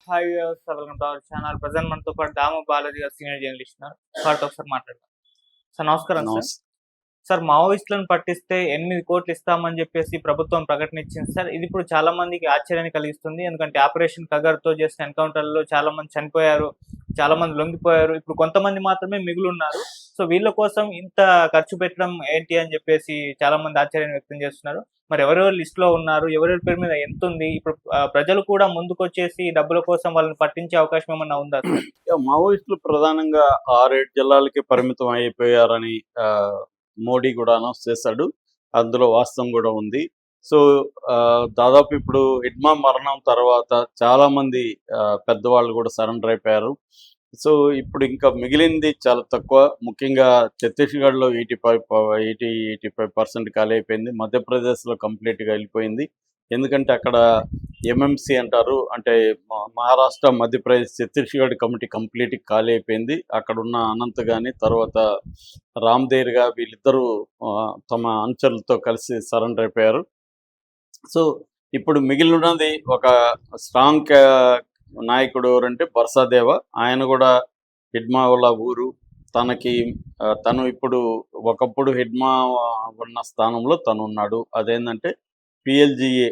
Hi sir, welcome to our channel. Present మనతో పాటు దాము బాలాజీ గారు సీనియర్ జర్నలిస్ట్ ఉన్నారు. వారితో ఒకసారి మాట్లాడదాం. సార్ నమస్కారం సార్. నమస్తే. సార్, మావోయిస్టులను పట్టిస్తే 8 కోట్లు ఇస్తామని చెప్పేసి ప్రభుత్వం ప్రకటన ఇచ్చింది సార్. ఇది ఇప్పుడు చాలా మందికి ఆశ్చర్యాన్ని కలిగిస్తుంది. ఎందుకంటే ఆపరేషన్ కగర్‌తో చేసిన ఎన్‌కౌంటర్‌లో చాలా మంది చనిపోయారు. చాలా మంది లొంగిపోయారు. ఇప్పుడు కొంతమంది మాత్రమే మిగిలున్నారు. సో వీళ్ళ కోసం ఇంత ఖర్చు పెట్టడం ఏంటి అని చెప్పేసి చాలా మంది ఆశ్చర్యాన్ని వ్యక్తం చేస్తున్నారు. మరి ఎవరెవరు లిస్ట్‌లో ఉన్నారు? ఎవరెవరి పేరు మీద ఎంతుంది? ఇప్పుడు ప్రజలు కూడా ముందుకొచ్చేసి డబ్బుల కోసం వాళ్ళని పట్టించే అవకాశం ఏమన్నా ఉందా సార్? మావోయిస్టులు ప్రధానంగా 6-7 జిల్లాలకి పరిమితం అయిపోయారని మోడీ కూడా అనౌన్స్ చేశాడు. అందులో వాస్తవం కూడా ఉంది. సో దాదాపు ఇప్పుడు హిడ్మా మరణం తర్వాత చాలామంది పెద్దవాళ్ళు కూడా సరెండర్ అయిపోయారు. సో ఇప్పుడు ఇంకా మిగిలింది చాలా తక్కువ. ముఖ్యంగా ఛత్తీస్గఢ్లో 85% ఖాళీ అయిపోయింది. మధ్యప్రదేశ్లో కంప్లీట్గా వెళ్ళిపోయింది. ఎందుకంటే అక్కడ ఎంఎంసి అంటారు, అంటే మహారాష్ట్ర, మధ్యప్రదేశ్, ఛత్తీస్గఢ్ కమిటీ కంప్లీట్గా ఖాళీ అయిపోయింది. అక్కడ ఉన్న అనంత్ కానీ తర్వాత రామ్దేర్గా వీళ్ళిద్దరూ తమ అనుచరులతో కలిసి సరెండర్ అయిపోయారు. సో ఇప్పుడు మిగిలినది ఒక స్ట్రాంగ్ నాయకుడు ఎవరంటే బర్సాదేవ. ఆయన కూడా హిడ్మా వాళ్ళ ఊరు. తను ఇప్పుడు ఒకప్పుడు హిడ్మా ఉన్న స్థానంలో తను ఉన్నాడు. అదేంటంటే పిఎల్జిఏ,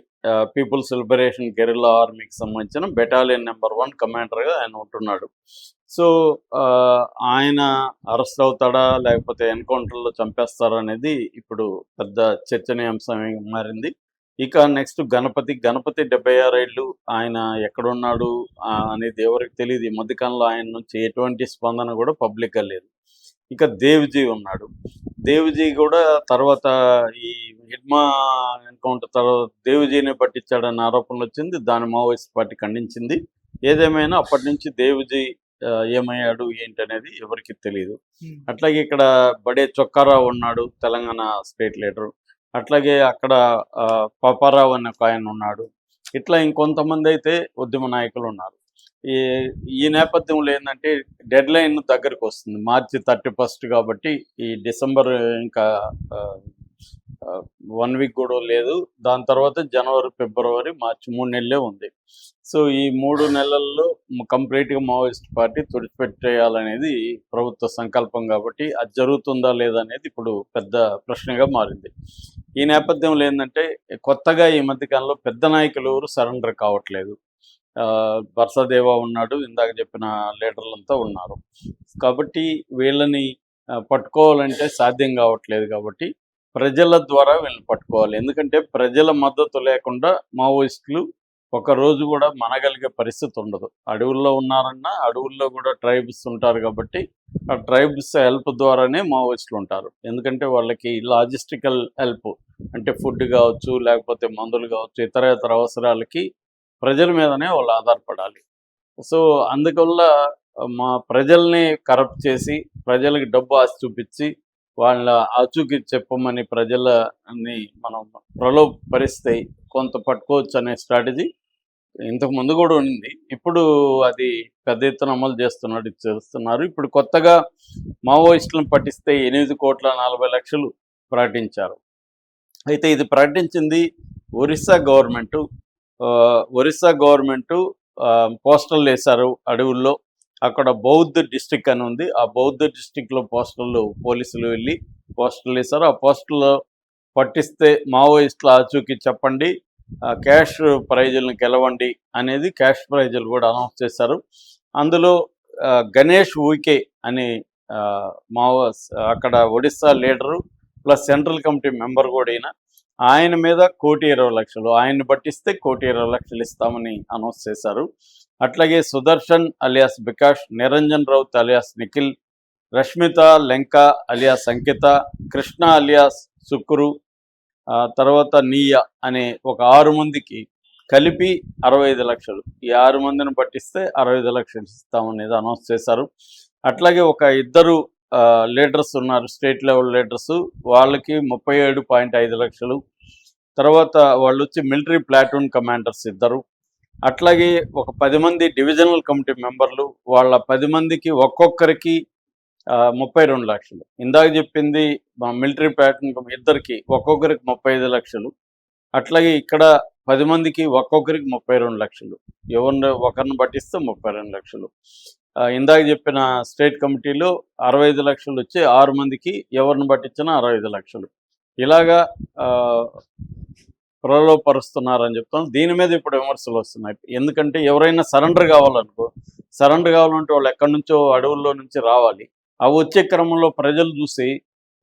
పీపుల్స్ లిబరేషన్ గెరిల్లా ఆర్మీకి సంబంధించిన బెటాలియన్ నెంబర్ 1 కమాండర్గా ఆయన ఉంటున్నాడు. సో ఆయన అరెస్ట్ అవుతాడా లేకపోతే ఎన్కౌంటర్లో చంపేస్తారా అనేది ఇప్పుడు పెద్ద చర్చనీయాంశం మారింది. ఇక నెక్స్ట్ గణపతి 76 ఏళ్ళు. ఆయన ఎక్కడున్నాడు అనేది ఎవరికి తెలియదు. ఈ మధ్యకాలంలో ఆయన నుంచి ఎటువంటి స్పందన కూడా పబ్లిక్గా లేదు. ఇక దేవ్జీ ఉన్నాడు. దేవ్జీ కూడా తర్వాత ఈ హిడ్మా ఎన్కౌంటర్ తర్వాత దేవ్జీని పట్టించాడన్న ఆరోపణలు వచ్చింది. దాని మావోయిస్ట్ పార్టీ ఖండించింది. ఏదేమైనా అప్పటి నుంచి దేవ్జీ ఏమయ్యాడు ఏంటి అనేది ఎవరికి తెలియదు. అట్లాగే ఇక్కడ బడే చొక్కారావు ఉన్నాడు, తెలంగాణ స్టేట్ లీడరు. అట్లాగే అక్కడ పాపారావు అనే ఒక ఆయన ఉన్నాడు. ఇట్లా ఇంకొంతమంది అయితే ఉద్యమ నాయకులు ఉన్నారు. ఈ నేపథ్యంలో ఏంటంటే డెడ్ లైన్ దగ్గరికి వస్తుంది. మార్చి 31 కాబట్టి ఈ డిసెంబర్ ఇంకా 1 వీక్ కూడా లేదు. దాని తర్వాత జనవరి, ఫిబ్రవరి, మార్చి 3 నెలలే ఉంది. సో ఈ 3 నెలల్లో కంప్లీట్గా మావోయిస్ట్ పార్టీ తుడిచిపెట్టేయాలనేది ప్రభుత్వ సంకల్పం కాబట్టి అది జరుగుతుందా లేదా అనేది ఇప్పుడు పెద్ద ప్రశ్నగా మారింది. ఈ నేపథ్యంలో ఏంటంటే కొత్తగా ఈ మధ్యకాలంలో పెద్ద నాయకులు ఎవరు సరెండర్ కావట్లేదు. బర్సాదేవ ఉన్నాడు, ఇందాక చెప్పిన లీడర్లంతా ఉన్నారు. కాబట్టి వీళ్ళని పట్టుకోవాలంటే సాధ్యం కావట్లేదు. కాబట్టి ప్రజల ద్వారా వీళ్ళని పట్టుకోవాలి. ఎందుకంటే ప్రజల మద్దతు లేకుండా మావోయిస్టులు ఒకరోజు కూడా మనగలిగే పరిస్థితి ఉండదు. అడవుల్లో ఉన్నారన్నా అడవుల్లో కూడా ట్రైబ్స్ ఉంటారు కాబట్టి ఆ ట్రైబ్స్ హెల్ప్ ద్వారానే మావోయిస్టులు ఉంటారు. ఎందుకంటే వాళ్ళకి లాజిస్టికల్ హెల్ప్ అంటే ఫుడ్ కావచ్చు, లేకపోతే మందులు కావచ్చు, ఇతర అవసరాలకి ప్రజల మీదనే వాళ్ళు ఆధారపడాలి. సో అందువల్ల మా ప్రజల్ని కరప్ట్ చేసి ప్రజలకి డబ్బు ఆశ చూపించి వాళ్ళ ఆచూకీ చెప్పమని ప్రజలని మనం ప్రలోభపరిస్తే కొంత పట్టుకోవచ్చు అనే స్ట్రాటజీ ఇంతకు ముందు కూడా ఉంది. ఇప్పుడు అది పెద్ద ఎత్తున అమలు చేస్తున్నారు. ఇప్పుడు కొత్తగా మావోయిస్టులను పట్టిస్తే 8,40,00,000 ప్రకటించారు. అయితే ఇది ప్రకటించింది Orissa government. Orissa government postal వేశారు అడవుల్లో. అక్కడ బౌద్ధ్ డిస్టిక్ అని ఉంది. ఆ బౌద్ధ్ డిస్టిక్లో పోలీసులు వెళ్ళి పోస్టల్ వేశారు. ఆ పోస్టల్లో పట్టిస్తే మావోయిస్టుల ఆచూకీ చెప్పండి, క్యాష్ ప్రైజులను గెలవండి అనేది క్యాష్ ప్రైజులు కూడా అనౌన్స్ చేశారు. అందులో గణేష్ ఊకే అని అక్కడ Odisha leader plus central committee member కూడా ఆయన మీద 1,20,00,000, ఆయన్ని పట్టిస్తే 1,20,00,000 ఇస్తామని అనౌన్స్ చేశారు. అట్లాగే Sudarshan alias Vikash, Niranjan Raut alias Nikhil, Rashmita Lenka alias Ankita, Krishna alias Sukkuru, తర్వాత నీయ అనే ఒక 6 మందికి కలిపి 65,00,000. ఈ 6 మందిని పట్టిస్తే 65,00,000 ఇస్తామనేది అనౌన్స్ చేశారు. అట్లాగే ఒక 2 లీడర్స్ ఉన్నారు, స్టేట్ లెవెల్ లీడర్స్. వాళ్ళకి 37.5 లక్షలు. తర్వాత వాళ్ళు వచ్చి మిలిటరీ ప్లాటూన్ కమాండర్స్ 2. అట్లాగే ఒక 10 మంది డివిజనల్ కమిటీ మెంబర్లు. వాళ్ళ 10 మందికి ఒక్కొక్కరికి 32 లక్షలు. ఇందాక చెప్పింది మిలిటరీ ప్యాటర్న్ ఇద్దరికి ఒక్కొక్కరికి 35 లక్షలు. అట్లాగే ఇక్కడ 10 మందికి ఒక్కొక్కరికి 32 లక్షలు, ఒకరిని పట్టిస్తే 32 లక్షలు. ఇందాక చెప్పిన స్టేట్ కమిటీలో 65 లక్షలు వచ్చి 6 మందికి ఎవరిని పట్టించినా 65 లక్షలు. ఇలాగా ప్రలోభపరుస్తున్నారని చెప్తాం. దీని మీద ఇప్పుడు విమర్శలు వస్తున్నాయి. ఎందుకంటే ఎవరైనా సరెండర్ కావాలంటే వాళ్ళు ఎక్కడి నుంచో అడవుల్లో నుంచి రావాలి. ఆ వచ్చే క్రమంలో ప్రజలు చూసి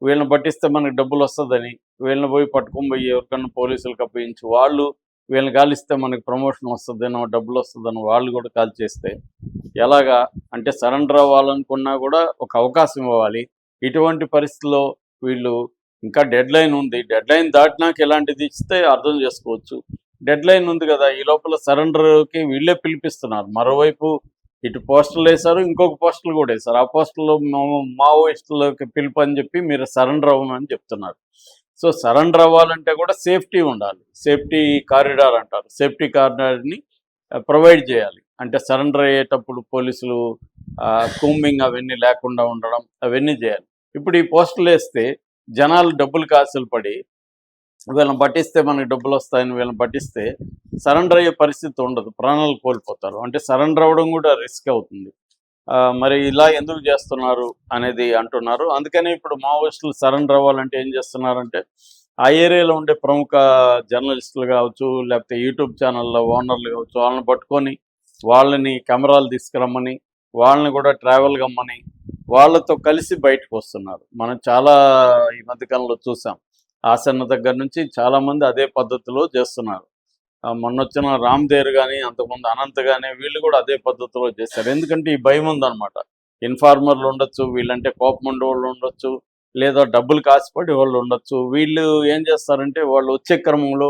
వీళ్ళని పట్టిస్తే మనకి డబ్బులు వస్తుందని వీళ్ళని పోయి పట్టుకొని పోయి ఎవరికన్నా పోలీసులకు అప్పగించి వాళ్ళు వీళ్ళని కాలిస్తే మనకి ప్రమోషన్ వస్తుందనో డబ్బులు వస్తుందని వాళ్ళు కూడా కాల్ చేస్తే ఎలాగా? అంటే సరెండర్ అవ్వాలనుకున్నా కూడా ఒక అవకాశం ఇవ్వాలి. ఇటువంటి పరిస్థితుల్లో వీళ్ళు ఇంకా డెడ్ లైన్ ఉంది, డెడ్ లైన్ దాటినాక ఇలాంటిది ఇస్తే అర్థం చేసుకోవచ్చు. డెడ్ లైన్ ఉంది కదా, ఈ లోపల సరెండర్కి వీళ్ళే పిలిపిస్తున్నారు. మరోవైపు ఇటు పోస్టర్లు వేశారు, ఇంకొక పోస్టర్లు కూడా వేశారు. ఆ పోస్టర్లో మావోయిస్టులకి పిలుపు అని చెప్పి మీరు సరెండర్ అవ్వమని చెప్తున్నారు. సో సరెండర్ అవ్వాలంటే కూడా సేఫ్టీ ఉండాలి. సేఫ్టీ కారిడార్ అంటారు. సేఫ్టీ కారిడార్ని ప్రొవైడ్ చేయాలి. అంటే సరెండర్ అయ్యేటప్పుడు పోలీసులు కూంబింగ్ అవన్నీ లేకుండా ఉండడం అవన్నీ చేయాలి. ఇప్పుడు ఈ పోస్టర్లు వేస్తే జనాలు డబ్బులు కాసులు పడి వీళ్ళని పట్టిస్తే మనకి డబ్బులు వస్తాయని వీళ్ళని పట్టిస్తే సరెండర్ అయ్యే పరిస్థితి ఉండదు, ప్రాణాలు కోల్పోతారు. అంటే సరెండర్ అవ్వడం కూడా రిస్క్ అవుతుంది. మరి ఇలా ఎందుకు చేస్తున్నారు అనేది అంటున్నారు. అందుకని ఇప్పుడు మావోయిస్టులు సరెండర్ అవ్వాలంటే ఏం చేస్తున్నారంటే ఆ ఏరియాలో ఉండే ప్రముఖ జర్నలిస్టులు కావచ్చు, లేకపోతే యూట్యూబ్ ఛానళ్ళ ఓనర్లు కావచ్చు, వాళ్ళని పట్టుకొని వాళ్ళని కెమెరాలు తీసుకురమ్మని వాళ్ళని కూడా ట్రావెల్ కమ్మని వాళ్ళతో కలిసి బయటకు వస్తున్నారు. మనం చాలా ఈ మధ్యకాలంలో చూసాం. ఆసన్న దగ్గర నుంచి చాలామంది అదే పద్ధతిలో చేస్తున్నారు. మొన్నొచ్చిన రామ్దేర్ కానీ అంతకుముందు అనంత్ కానీ వీళ్ళు కూడా అదే పద్ధతిలో చేశారు. ఎందుకంటే ఈ భయం ఉందన్నమాట. ఇన్ఫార్మర్లు ఉండొచ్చు, వీళ్ళంటే కోపం ఉండే వాళ్ళు ఉండొచ్చు, లేదా డబ్బులు కాసిపడి వాళ్ళు ఉండొచ్చు. వీళ్ళు ఏం చేస్తారంటే వాళ్ళు వచ్చే క్రమంలో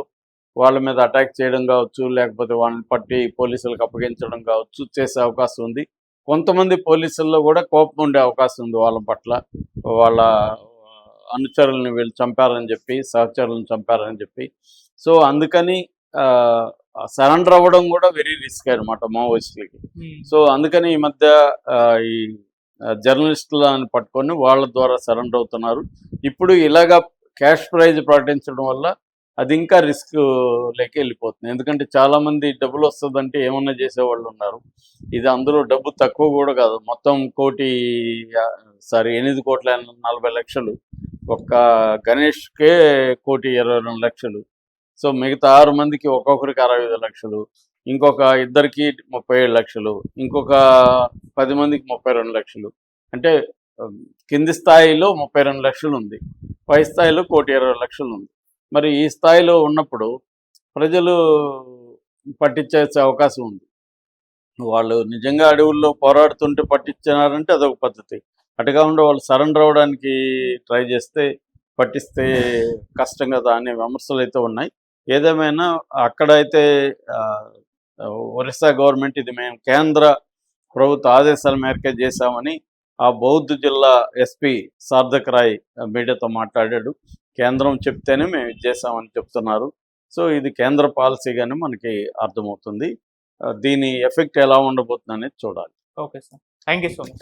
వాళ్ళ మీద అటాక్ చేయడం కావచ్చు, లేకపోతే వాళ్ళని పట్టి పోలీసులకు అప్పగించడం కావచ్చు చేసే అవకాశం ఉంది. కొంతమంది పోలీసుల్లో కూడా కోపం ఉండే అవకాశం ఉంది వాళ్ళ పట్ల. వాళ్ళ అనుచరులను వీళ్ళు చంపారని చెప్పి, సహచరులను చంపారని చెప్పి. సో అందుకని సరెండర్ అవ్వడం కూడా వెరీ రిస్క్ అనమాట మావోయిస్టులకి. సో అందుకని ఈ మధ్య ఈ జర్నలిస్టులను పట్టుకొని వాళ్ళ ద్వారా సరెండర్ అవుతున్నారు. ఇప్పుడు ఇలాగా క్యాష్ ప్రైజ్ ప్రకటించడం వల్ల అది ఇంకా రిస్క్ లేక వెళ్ళిపోతుంది. ఎందుకంటే చాలామంది డబ్బులు వస్తుందంటే ఏమన్నా చేసేవాళ్ళు ఉన్నారు. ఇది అందులో డబ్బు తక్కువ కూడా కాదు. మొత్తం 8,40,00,000. ఒక్క గణేష్కే 1,22,00,000. సో మిగతా 6 మందికి ఒక్కొక్కరికి 65 లక్షలు, ఇంకొక ఇద్దరికి 37 లక్షలు, ఇంకొక 10 మందికి 32 లక్షలు. అంటే కింది స్థాయిలో 32 లక్షలు ఉంది, పై స్థాయిలో 1,20,00,000 ఉంది. మరి ఈ స్థాయిలో ఉన్నప్పుడు ప్రజలు పట్టించేసే అవకాశం ఉంది. వాళ్ళు నిజంగా అడవుల్లో పోరాడుతుంటే పట్టించినారంటే అదొక పద్ధతి. అటుగా ఉండే వాళ్ళు సరెండర్ అవ్వడానికి ట్రై చేస్తే పట్టిస్తే కష్టం కదా అనే విమర్శలు అయితే ఉన్నాయి. ఏదేమైనా అక్కడైతే ఒరిస్సా గవర్నమెంట్ ఇది మేము కేంద్ర ప్రభుత్వ ఆదేశాల మేరకే చేశామని ఆ బౌద్ధ్ జిల్లా ఎస్పీ సార్థక్ రాయ్ మీడియాతో మాట్లాడాడు. కేంద్రం చెప్తేనే మేము ఇది చేశామని చెప్తున్నారు. సో ఇది కేంద్ర పాలసీగానే మనకి అర్థమవుతుంది. దీని ఎఫెక్ట్ ఎలా ఉండబోతుంది అనేది చూడాలి. Okay sir, thank you so much.